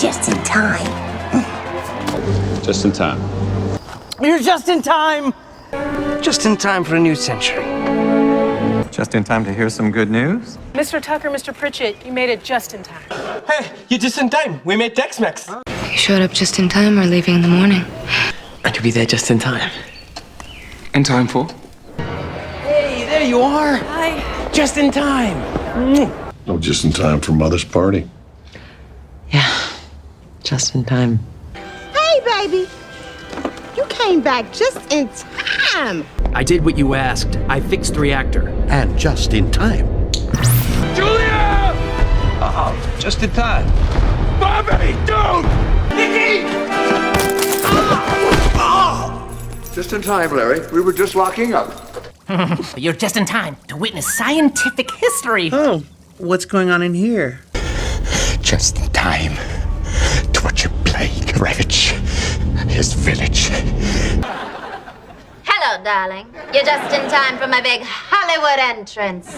just in time. Just in time. You're just in time! Just in time for a new century. Just in time to hear some good news? Mr. Tucker, Mr. Pritchett, you made it just in time. Hey, you're just in time. We made Tex-Mex. You showed up just in time or leaving in the morning? I could be there just in time. In time for? Hey, there you are. Hi. Just in time. Oh, just in time for Mother's party. Yeah, just in time. Hey, baby. You came back just in time. I did what you asked. I fixed the reactor. And just in time. Julia! Just in time. Bobby, dude! Nicky! Just in time, Larry. We were just locking up. You're just in time to witness scientific history. Oh, what's going on in here? Just in time to watch a plague ravage his village. Hello, darling. You're just in time for my big Hollywood entrance.